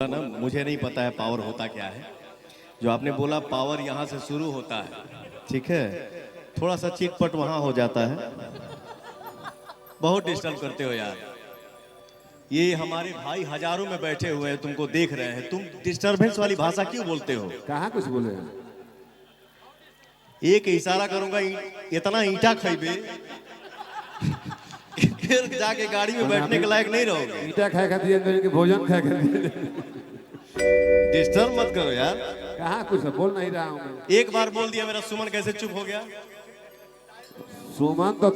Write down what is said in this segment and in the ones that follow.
ना मुझे नहीं पता है पावर होता क्या है। जो आपने बोला पावर यहाँ से शुरू होता है, ठीक है, थोड़ा सा चिटपट वहाँ हो जाता है। बहुत डिस्टर्ब करते हो यार। ये हमारे भाई हजारों में बैठे हुए हैं, तुमको देख रहे हैं, तुम डिस्टर्बेंस वाली भाषा क्यों बोलते हो? कहाँ कुछ बोले? एक इशारा करूंगा, इतना ईंटा खइबे फिर जाके गाड़ी में बैठने के लायक नहीं रहोगे। ईटा खाए खाती है कि भोजन खाए खाती। डिस्टर्ब मत करो यार। कहाँ कुछ बोल नहीं रहा हूँ। एक बार बोल दिया, मेरा सुमन कैसे चुप हो गया? सुमन तो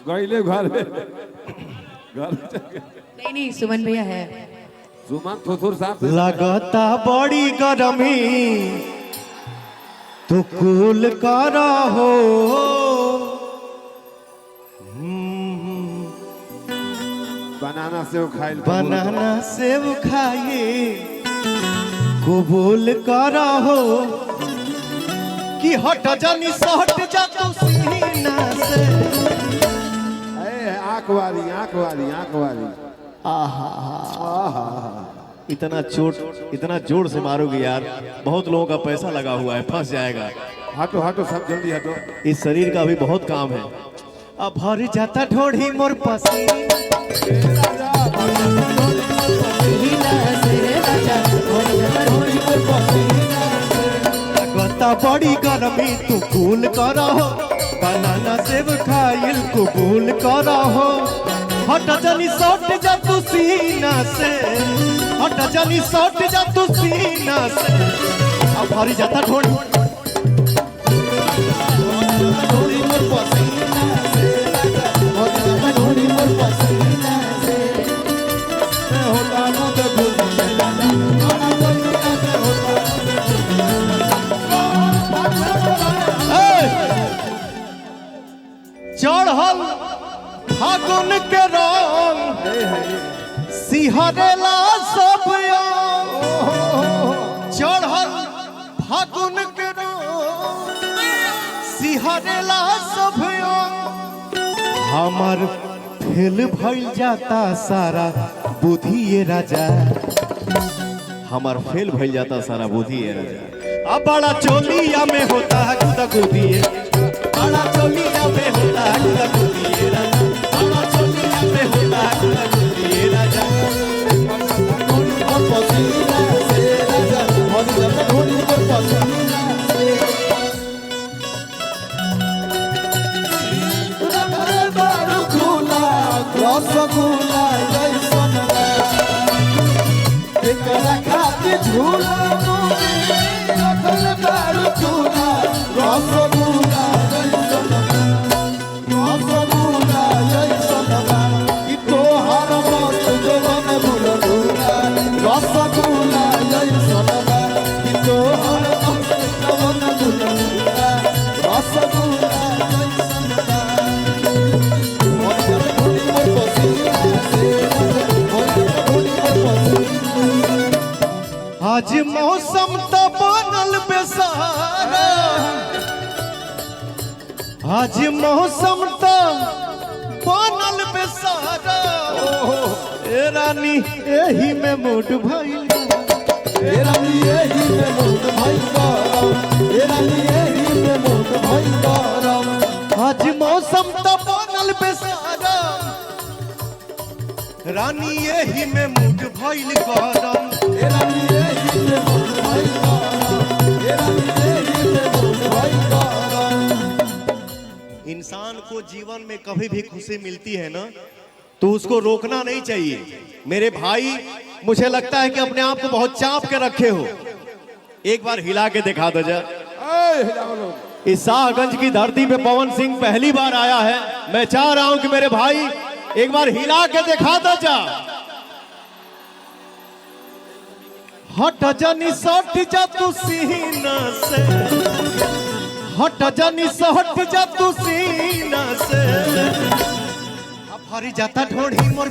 गईले घर में नहीं नहीं, सुमन भैया है। सुमन थोथुर साहब लगता बड़ी गरमी तो कूल करा हो। बनाना सेव खाइल, बनाना सेव खाइए कबूल करा हो कि हट जानी सट जा तो सीना से। आंख वाली आंख वाली आंख वाली। इतना जोर से मारोगे यार, बहुत लोगों का पैसा लगा हुआ है, फंस जाएगा। हटो हटो सब जल्दी हटो। इस शरीर का भी बहुत काम है। अब भर जाता ढोढ़ी मोर पसीना, लगता बड़ी गरमी तू कूल करा हो। बनाना सेव खाइल कबूल करा हो। हट जानी सट जा तू सीना से, हट जानी सट जा तू सीना से। अब भरी जाता ढोढ़ी मोर पसीना से, भरी जाता ढोढ़ी मोर पसीना से। होता ना तो चढ़ल फागुन के रंग सिहरेला सब चढ़ल फागुन के रंग सिहरेला सब हमर फेल भइल जाता सारा बुद्धि ये राजा, हमार फेल भइल जाता सारा बुद्धि ये राजा। अब बड़ा चोलिया में होता है खुदा खुदी, बड़ा चोलिया में होता है खुदा खुदी राजा, बड़ा चोलिया में होता है खुदा खुदी राजा। पसीना से राजा, ढोली पर पसीना से रसगुल्ला जैसन एकरा खातिर झूला रखल बारू चूल्हा। रसगुल्ला जैसन रसगुल्ला जैसन कि तोहर मस्त जवन भुलभुला। रसगुल्ला जैसन कि तोहर मस्त जवन भुलभुला। रसगुल्ला आज मौसम तो बनल बेसारा, आज मौसम तो बनल बेसारा। ए रानी एही में मूड भइल, ए रानी एही में मूड भइल, ए रानी एही में मूड भइल। आज मौसम तो बनल बेसारा, रानी एही में मूड भइल गरम। ए रानी एही में मूड भइल गरम, ए रानी एही में मूड भइल गरम। इंसान को जीवन में कभी भी खुशी मिलती है ना, तो उसको रोकना नहीं चाहिए। मेरे भाई, मुझे लगता है कि अपने आप को बहुत चाप के रखे हो। एक बार हिला के दिखा दो जा। इस शाहगंज की धरती पे पवन सिंह पहली बार आया है। मैं चाह रहा हूं कि मेरे भाई एक बार हिला के दिखा दो जा। हट जानी सट जा तू सीना से, हट जानी सट जा तू सीना से। अब भरी जाता ढोढ़ी मोर,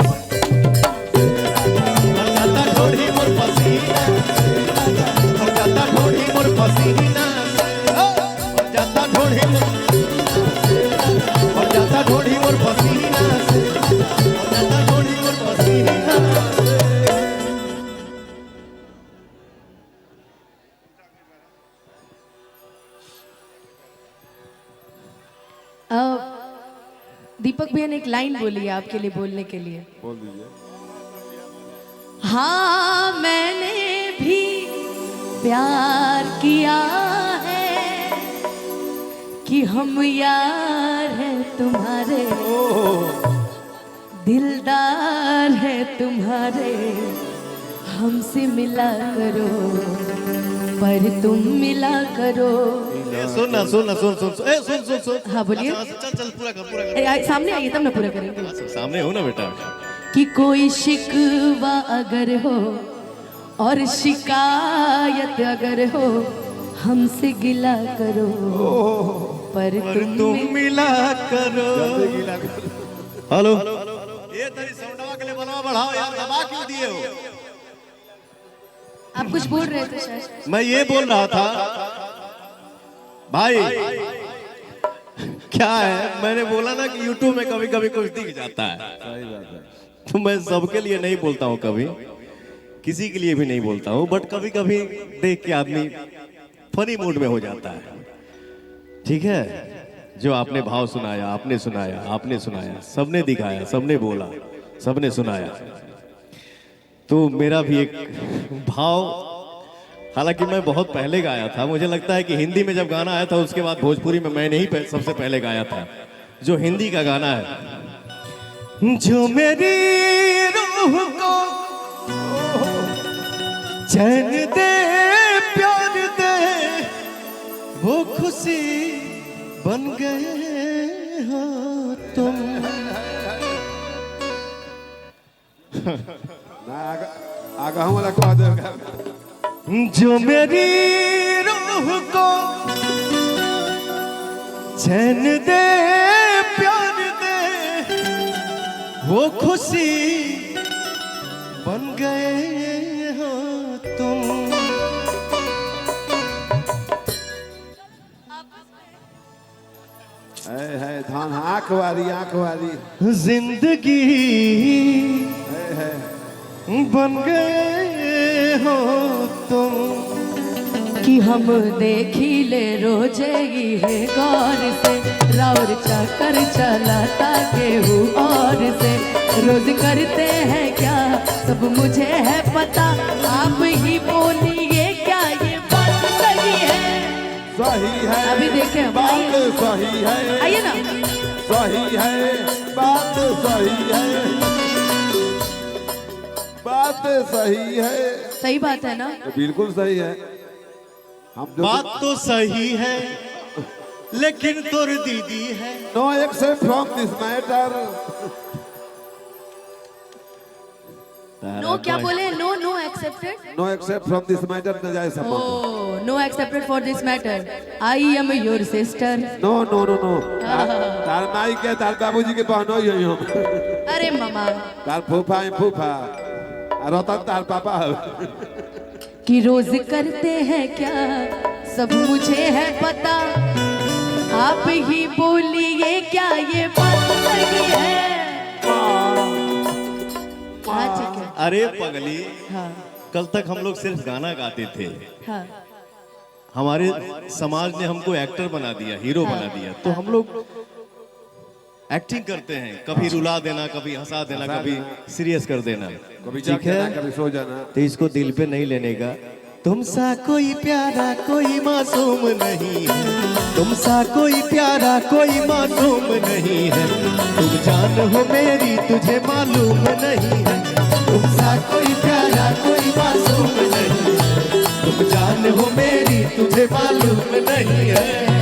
जाता ढोढ़ी मोर पसीना से, जाता ढोढ़ी मोर पसीना से, जाता ढोढ़ी मोर, जाता ढोढ़ी मोर पसीना से, जाता ढोढ़ी मोर पसीना से। दीपक भैया ने एक लाइन बोली है आपके लिए बोलने के लिए। बोल दीजिए। हाँ मैंने भी प्यार किया है कि हम यार हैं तुम्हारे, दिलदार है तुम्हारे, हमसे मिला करो पर तुम मिला करो। सुन सुन। हाँ बोलिए। चल चल पूरा कर। सामने आइए तब ना पूरा करेंगे। सामने हो ना बेटा। कि कोई शिकवा अगर हो और शिकायत अगर हो, हमसे गिला करो पर तुम मिला करो। हेलो, ये तेरी साउंडवा के लिए बनवा बढ़ाओ यार, दबा क्यों दिए हो? आप कुछ बोल रहे थे शायद। मैं ये बोल रहा था भाई, क्या है, मैंने बोला ना कि YouTube में कभी कभी कुछ दिख जाता है। सही बात है। तो मैं सबके लिए नहीं बोलता हूँ, कभी किसी के लिए भी नहीं बोलता हूँ, बट कभी कभी देख के आदमी फनी मूड में हो जाता है। ठीक है, जो आपने भाव सुनाया, आपने सुनाया, आपने सुनाया, सबने दिखाया, सबने बोला, सबने सुनाया, तो मेरा भी एक भाव, हालांकि मैं बहुत पहले गाया था, मुझे लगता है कि हिंदी में जब गाना आया था उसके बाद भोजपुरी में मैंने ही सबसे पहले गाया था, जो हिंदी का गाना है। जो मेरी रूह को चैन दे, प्यार दे, वो खुशी बन गए हो तुम। आगा वाला कह दे। जो मेरी रूह को चैन दे, प्यार दे, वो खुशी बन गए हो तुम। है धान आंख वाली जिंदगी है बन गए हो तुम। कि हम देखी ले रोजे ही है गौर से, राउर चाकर चलाता केहू और से, रोज करते हैं क्या सब मुझे है पता, आप ही बोलिए क्या ये बात सही है? सही है, अभी देखें हम, बात आइए। सही है, आइए ना। सही है, बात सही है, बात सही है। सही बात है ना? बिल्कुल सही है। हम जो बात तो सही है, लेकिन तोर दीदी है। No except from this matter. No क्या बोले? No no accepted. No except from this matter न जाए संबंध। Oh, no accepted for this matter. I am your sister. No no no no. तार माई के, तार बाबूजी के बहनों ही हैं हम। अरे मामा। तार फूफा है, फूफा रतन तार पापा है। कि रोज करते हैं क्या सब मुझे है पता, आप ही बोलिए क्या ये बात सही है? हाँ ठीक है। अरे पगली, हाँ कल तक हम लोग सिर्फ गाना गाते थे, हाँ हमारे समाज ने हमको एक्टर बना दिया, हीरो बना दिया, तो हम लोग एक्टिंग करते हैं, कभी रुला देना, कभी हंसा देना, कभी सीरियस कर देना। कभी ठीक है, कभी सो जाना। तो इसको दिल पे नहीं लेने का। तुमसा कोई प्यारा कोई मासूम नहीं है, तुमसा कोई प्यारा कोई मासूम नहीं है, तुम जान हो मेरी तुझे मालूम नहीं है। तुमसा कोई प्यारा कोई मासूम नहीं है, तुम जान हो मेरी तुझे मालूम नहीं है।